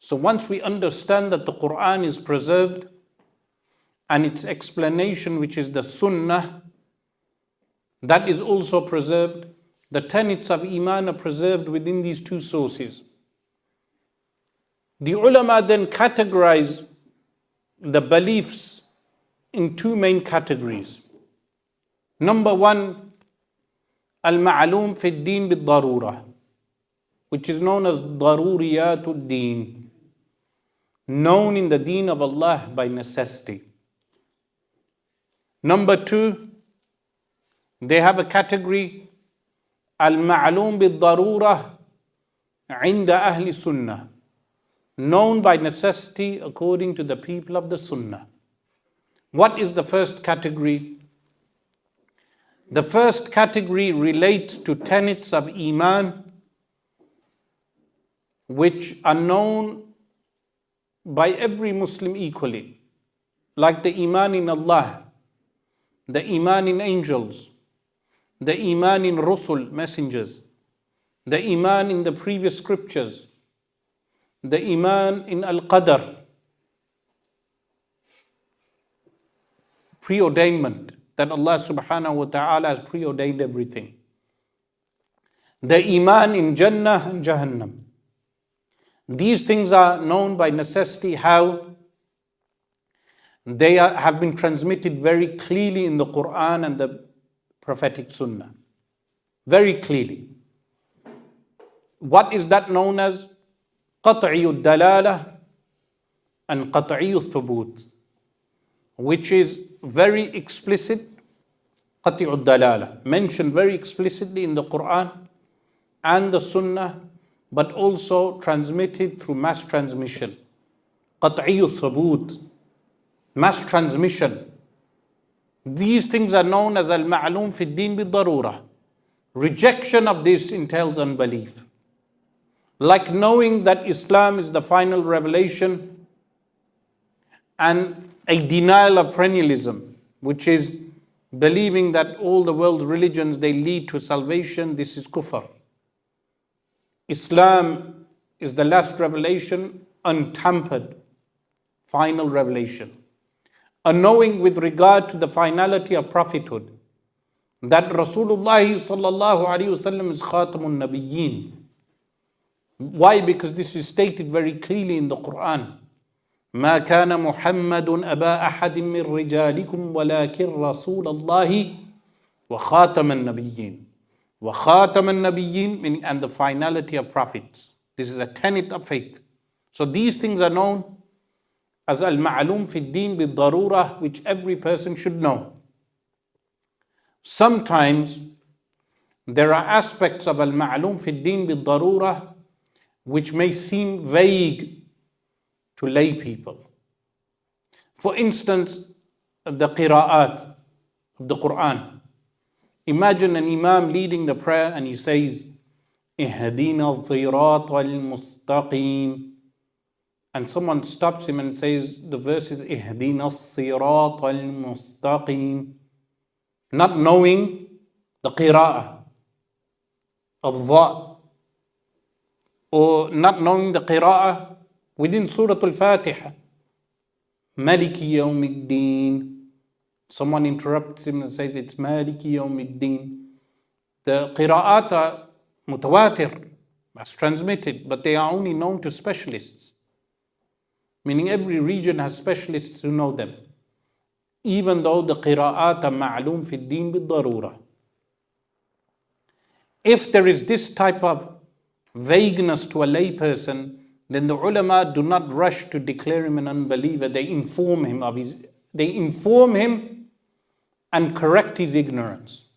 So once we understand that the Quran is preserved and its explanation, which is the Sunnah, that is also preserved, the tenets of Iman are preserved within these two sources. The ulama then categorize the beliefs in two main categories. Number one, al-ma'lum fi ad-din bid-darura, which is known as daruriyatul deen, known in the deen of Allah by necessity. Number two, they have a category, al-ma'lum bid-darura inda ahli sunnah, known by necessity according to the people of the sunnah. What is the first category? The first category relates to tenets of Iman which are known by every Muslim equally, like the Iman in Allah, the Iman in angels, the Iman in Rusul, messengers, the Iman in the previous scriptures, the Iman in Al-Qadr, preordainment, that Allah subhanahu wa ta'ala has preordained everything. The Iman in Jannah and Jahannam. These things are known by necessity, how they have been transmitted very clearly in the Quran and the prophetic Sunnah. Very clearly. What is that known as? Qat'iyud dalala and qat'iyud thubut, which is very explicit, qat'iyud dalala, mentioned very explicitly in the Quran and the Sunnah, but also transmitted through mass transmission. Qat'iyud thubut, mass transmission. These things are known as al-ma'lum fi ad-din bid-darura. Rejection of this entails unbelief. Like knowing that Islam is the final revelation, and a denial of perennialism, which is believing that all the world's religions, they lead to salvation. This is kufr. Islam is the last revelation, untampered, final revelation. A knowing with regard to the finality of prophethood, that Rasulullah sallallahu alaihi wasallam is khatamun nabiyyin. Why? Because this is stated very clearly in the Quran. ما كان محمد أبا أحد من رجالكم ولكن رسول الله وخاتم النبيين. وخاتم النبيين, meaning, and the finality of prophets. This is a tenet of faith. So these things are known as al-ma'lum fi ad-din bid-darura, which every person should know. Sometimes there are aspects of al-ma'lum fi ad-din bid-darura which may seem vague to lay people. For instance, the qira'at of the Quran. Imagine an imam leading the prayer and he says, Ihdina al-sirat al-mustaqim. And someone stops him and says, the verse is Ihdina al-sirat al-mustaqim. Not knowing the qira'ah of dha, or not knowing the qira'ah within Surah Al-Fatiha. Maliki yawmiddin. Someone interrupts him and says it's Maliki yawmiddin. The qira'at are mutawatir, as transmitted, but they are only known to specialists. Meaning every region has specialists who know them. Even though the qira'at are ma'lum fi ad-din bid-darura. If there is this type of vagueness to a lay person, then the ulama do not rush to declare him an unbeliever. They inform him and correct his ignorance.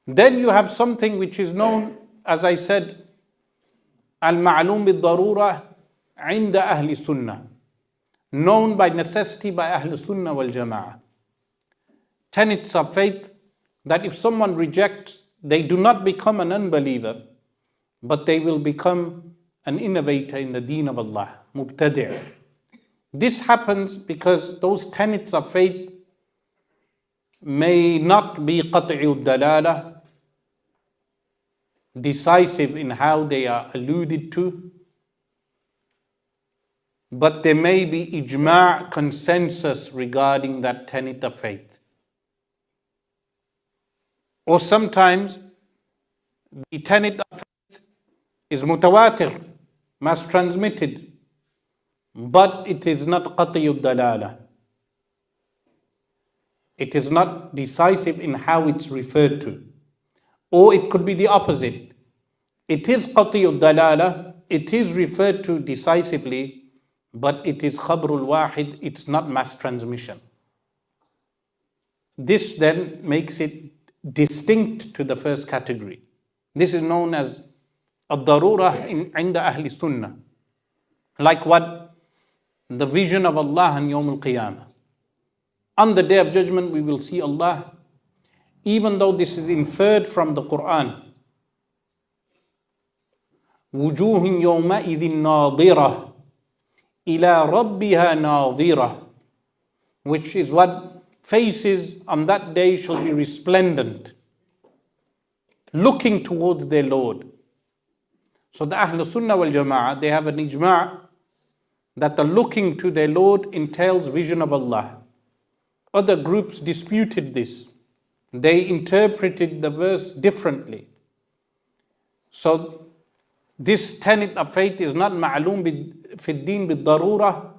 Then you have something which is known, as I said, al-ma'lum bid-darura inda ahli sunnah, known by necessity by ahli sunnah wal jama'ah. Tenets of faith that if someone rejects, they do not become an unbeliever, but they will become an innovator in the deen of Allah, mubtadi'. This happens because those tenets of faith may not be qat'iyud dalala, decisive in how they are alluded to, but there may be ijma' consensus regarding that tenet of faith. Or sometimes the tenet of faith is mutawatir, mass transmitted, but it is not qat'iyud dalala. It is not decisive in how it's referred to. Or it could be the opposite. It is qat'iyud dalala, it is referred to decisively, but it is khabrul wahid, it's not mass transmission. This then makes it distinct to the first category. This is known as ad-darura inda ahli sunnah. Like what? The vision of Allah on Yawm al-Qiyamah. On the Day of Judgment we will see Allah, even though this is inferred from the Quran. وُجُوهٍ يَوْمَئِذٍ نَاظِرَةٍ إِلَىٰ رَبِّهَا نَاظِرَةٍ, which is what faces on that day shall be resplendent, looking towards their Lord. So the Ahl Sunnah wal Jama'ah, they have an ijma' that the looking to their Lord entails vision of Allah. Other groups disputed this. They interpreted the verse differently. So this tenet of faith is not ma'loom fi ad-din bid-darura.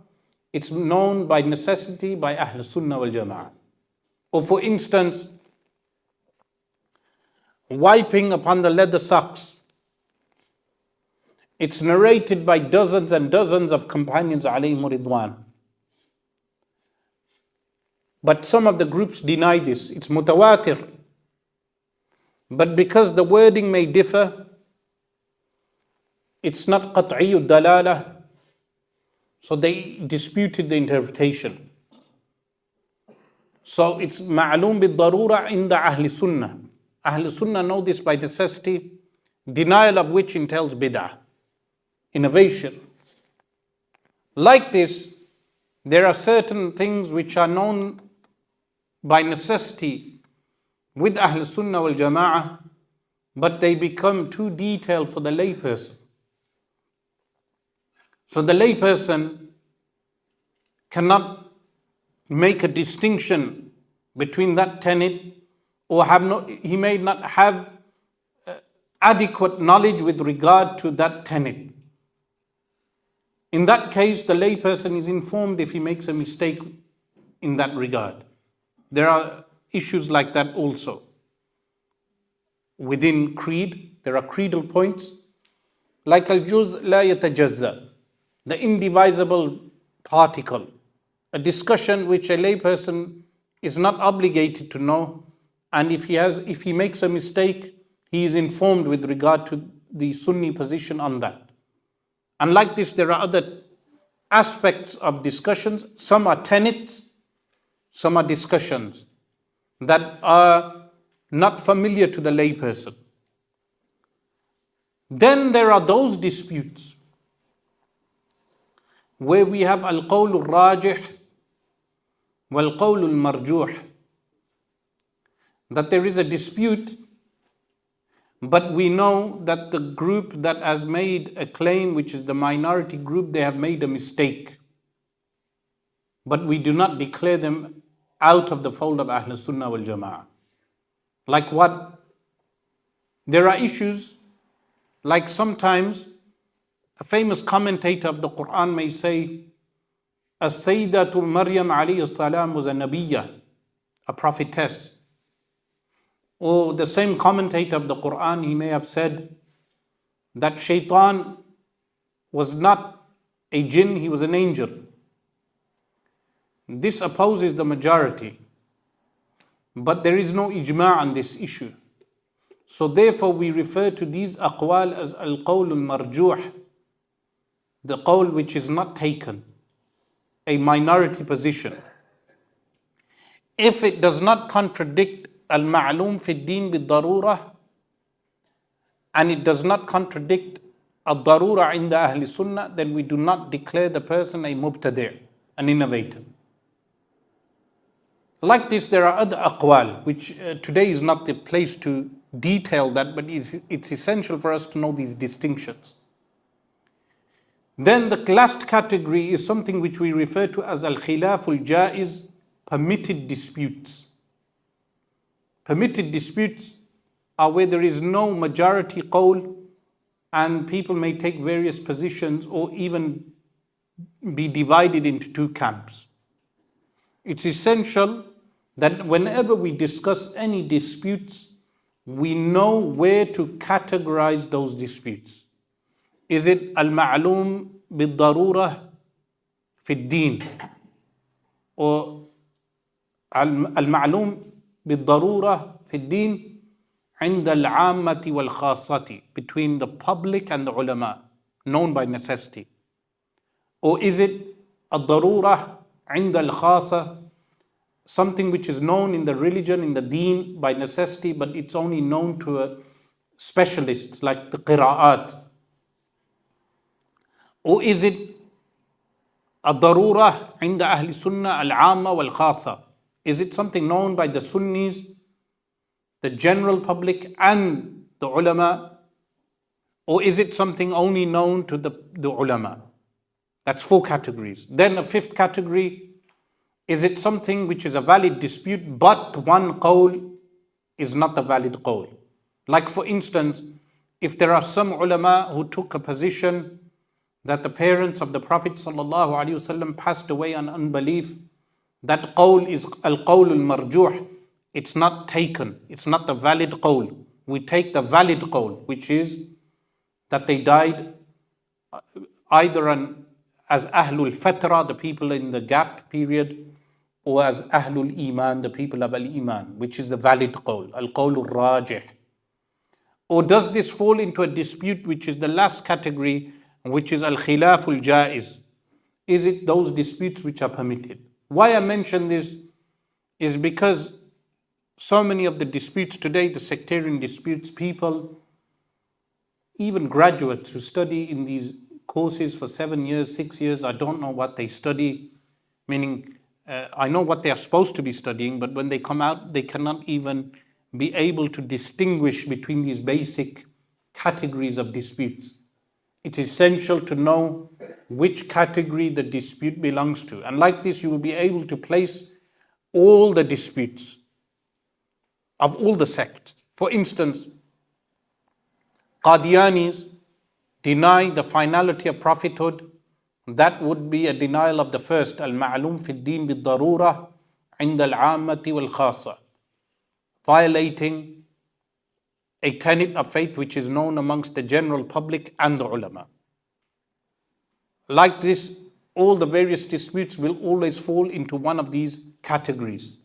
It's known by necessity by Ahl Sunnah wal Jama'ah. Or for instance, wiping upon the leather socks. It's narrated by dozens and dozens of companions alayhim ridwan. But some of the groups deny this. It's mutawatir. But because the wording may differ, it's not qat'iyud dalala, so they disputed the interpretation. So it's ma'loom bid-darura inda ahli sunnah. Ahli sunnah know this by necessity, denial of which entails bid'ah, innovation. Like this, there are certain things which are known by necessity with Ahl Sunnah wal Jama'ah, but they become too detailed for the layperson. So the layperson cannot make a distinction between that tenet, or he may not have adequate knowledge with regard to that tenet. In that case, the layperson is informed if he makes a mistake in that regard. There are issues like that also. Within creed, there are creedal points, like al-juz la yatajazza, the indivisible particle, a discussion which a layperson is not obligated to know, and if he makes a mistake, he is informed with regard to the Sunni position on that. And like this, there are other aspects of discussions. Some are tenets, some are discussions that are not familiar to the layperson. Then there are those disputes where we have al-qawl al-rajih wal-qawl al-marjuh, that there is a dispute, but we know that the group that has made a claim, which is the minority group, they have made a mistake. But we do not declare them out of the fold of Ahl Sunnah wal Jama'ah. Like what? There are issues, like sometimes a famous commentator of the Quran may say, As-Sayyidatu Maryam alayhi salam was a nabiyya, a prophetess. Or the same commentator of the Quran, he may have said that Shaitan was not a jinn, he was an angel. This opposes the majority. But there is no ijma' on this issue. So therefore we refer to these aqwal as al-qawl al-marjuh, the qawl which is not taken, a minority position. If it does not contradict al-ma'loom fi ad-din bid-darura, and it does not contradict al-darura inda ahli sunnah, then we do not declare the person a mubtadi', an innovator. Like this, there are other aqwal, which today is not the place to detail that, but it's essential for us to know these distinctions. Then the last category is something which we refer to as al-khilaful jaiz, permitted disputes. Permitted disputes are where there is no majority qawl and people may take various positions or even be divided into two camps. It's essential that whenever we discuss any disputes, we know where to categorize those disputes. Is it al-ma'lum bil-darura fi ad-din, or al-ma'lum bil-darura fi ad-din عند العامة والخاصة, between the public and the ulama, known by necessity? Or is it الضرورة عند الخاصة, something which is known in the religion, in the deen by necessity, but it's only known to specialists like the qira'at? Or is it الضرورة عند أهل السنة العامة والخاصة? Is it something known by the Sunnis, the general public and the ulama? Or is it something only known to the ulama? That's 4 categories. Then a 5th category, is it something which is a valid dispute but one qawl is not a valid qawl? Like for instance, if there are some ulama who took a position that the parents of the Prophet ﷺ passed away on unbelief, that qawl is al-qawl al-marjuh. It's not taken. It's not the valid qawl. We take the valid qawl, which is that they died either as Ahlul Fatra, the people in the gap period, or as Ahlul Iman, the people of Al-Iman, which is the valid qawl, al-qawl al-rajih. Or does this fall into a dispute which is the last category, which is al-khilaful jaiz? Is it those disputes which are permitted? Why I mention this is because so many of the disputes today, the sectarian disputes, people, even graduates who study in these courses for 7 years, 6 years, I don't know what they study, meaning I know what they are supposed to be studying, but when they come out, they cannot even be able to distinguish between these basic categories of disputes. It's essential to know which category the dispute belongs to. And like this, you will be able to place all the disputes of all the sects. For instance, Qadianis deny the finality of prophethood. That would be a denial of the first, al-ma'lum fi ad-din bil-darura inda al-ammati wal-khassa, violating a tenet of faith which is known amongst the general public and the ulama. Like this, all the various disputes will always fall into one of these categories.